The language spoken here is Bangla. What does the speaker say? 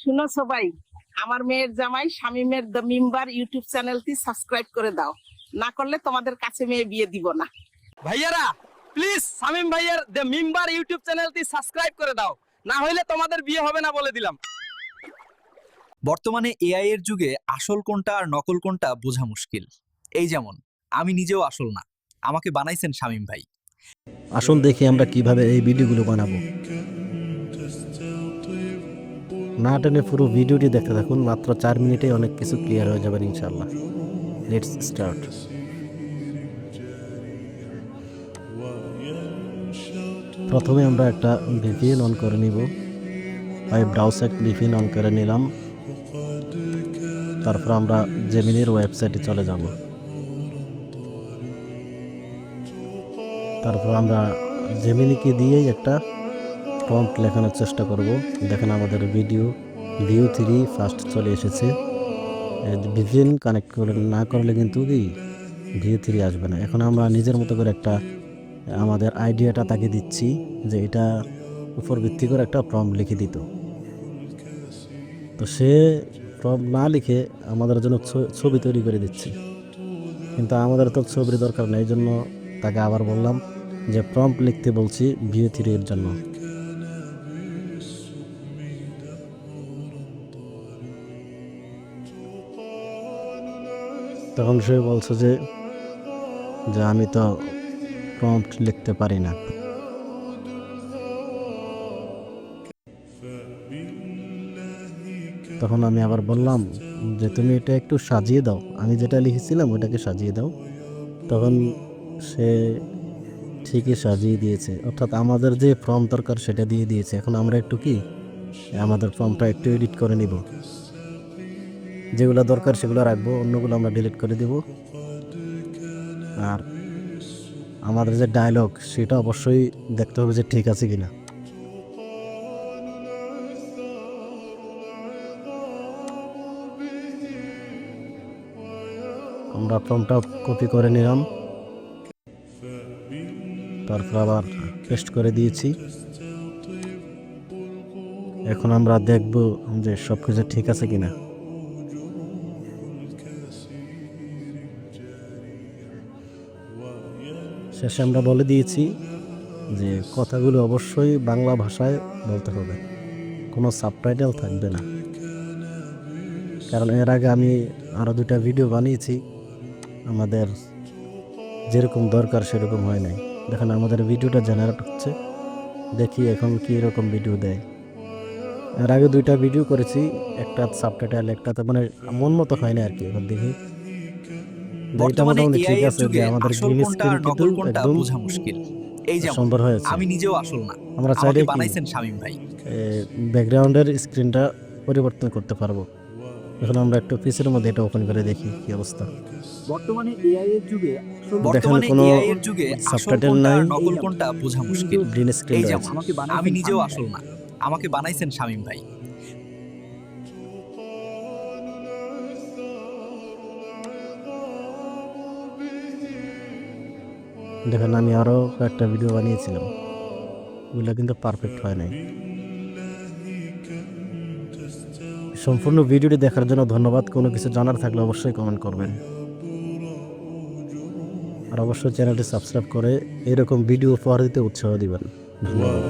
শুনো সবাই, আমার মেয়ের জামাই শামীমের দ্য মিম্বার ইউটিউব চ্যানেলটি সাবস্ক্রাইব করে দাও, না করলে তোমাদের কাছে মেয়ে বিয়ে দিব না। ভাইয়ারা প্লিজ শামীম ভাইয়ের দ্য মিম্বার ইউটিউব চ্যানেলটি সাবস্ক্রাইব করে দাও, না হইলে তোমাদের বিয়ে হবে না বলে দিলাম। বর্তমানে এআই এর যুগে আসল কোনটা আর নকল কোনটা বোঝা মুশকিল। এই যেমন আমি নিজেও আসল না, আমাকে বানাইছেন শামীম ভাই। আসুন দেখি আমরা কিভাবে এই ভিডিওগুলো বানাবো। না টেনে পুরো ভিডিওটি দেখতে থাকুন, মাত্র 4 মিনিটে অনেক কিছু ক্লিয়ার হয়ে যাবে ইনশাআল্লাহ। Let's start. প্রথমে আমরা একটা ভিপিএন অন করে নিব। ব্রাউজার ভিপিএন অন করে নিলাম। তারপর আমরা জেমিনির ওয়েবসাইটে চলে যাব। তারপর আমরা জেমিনিকে দিয়েই একটা প্রম্পট লেখানোর চেষ্টা করব। দেখেন আমাদের ভিডিও ভিউ 3 ফার্স্ট চলে এসেছে। ভিপিএন কানেক্ট করে না করলে কিন্তু কি ভিউ 3 আসবে না। এখন আমরা নিজের মতো করে একটা আমাদের আইডিয়াটা তাকে দিচ্ছি যে এটা উপর ভিত্তি করে একটা প্রম্পট লিখে দিত। তো সে প্রম্পট না লিখে আমাদের জন্য ছবি তৈরি করে দিচ্ছে, কিন্তু আমাদের তো ছবির দরকার নেই। এই জন্য তাকে আবার বললাম যে প্রম্পট লিখতে বলছি ভিউ 3 এর জন্য। তখন সে বলছে যে আমি তো প্রম্পট লিখতে পারি না। তখন আমি আবার বললাম যে তুমি এটা একটু সাজিয়ে দাও, আমি যেটা লিখেছিলাম ওটাকে সাজিয়ে দাও। তখন সে ঠিকই সাজিয়ে দিয়েছে, অর্থাৎ আমাদের যে ফর্ম দরকার সেটা দিয়ে দিয়েছে। এখন আমরা একটু কি আমাদের ফর্মটা একটু এডিট করে নিব, যেগুলো দরকার সেগুলো রাখবো, অন্যগুলো আমরা ডিলিট করে দিব। আর আমাদের যে ডায়লগ সেটা অবশ্যই দেখতে হবে যে ঠিক আছে কিনা। আমরা ফর্মটা কপি করে নিলাম, তারপর আবার পেস্ট করে দিয়েছি। এখন আমরা দেখব যে সব কিছু ঠিক আছে কিনা। শেষে আমরা বলে দিয়েছি যে কথাগুলো অবশ্যই বাংলা ভাষায় বলতে হবে, কোনো সাবটাইটেল থাকবে না। কারণ এর আগে আমি আরও 2টা ভিডিও বানিয়েছি, আমাদের যেরকম দরকার সেরকম হয় নাই। দেখেন আমাদের ভিডিওটা জেনারেট হচ্ছে, দেখি এখন কি রকম ভিডিও দেয়। এর আগে 2টা ভিডিও করেছি, একটা সাবটাইটেল একটাতে মানে মন মতো হয় না আর কি। এখন দেখি বর্তমানে মোটামুটি এআই ঠিক এর আছে, যুগে যে আমাদের আসল গ্রিন কোনটা স্ক্রিন আর কিন্তু নকল কোনটা একদম বোঝা মুশকিল। এই যেমন সুন্দর হয়েছে। আমি নিজেও আসল না, আমরা আমাকে চাইলে কি বানাইছেন শামীম ভাই। ব্যাকগ্রাউন্ডের স্ক্রিনটা পরিবর্তন করতে পারবো। এখন আমরা একটু পিসের মধ্যে এটা ওপেন করে দেখি কি অবস্থা। বর্তমানে এআই এর যুগে দেখেন কোনো আসল সাবটাইটেল কোনটা নাই, আর নকল কোনটা বোঝা মুশকিল। গ্রিন স্ক্রিন এই রয়েছে। যেমন আমি নিজেও আসল না, আমাকে বানাইছেন শামীম ভাই। দেখেন আমি আরও কয়েকটা ভিডিও বানিয়েছিলাম, ওগুলো কিন্তু পারফেক্ট হয় নাই। সম্পূর্ণ ভিডিওটি দেখার জন্য ধন্যবাদ। কোনো কিছু জানার থাকলে অবশ্যই কমেন্ট করবেন, আর অবশ্যই চ্যানেলটি সাবস্ক্রাইব করে এরকম ভিডিও উপহার দিতে উৎসাহ দিবেন। ধন্যবাদ।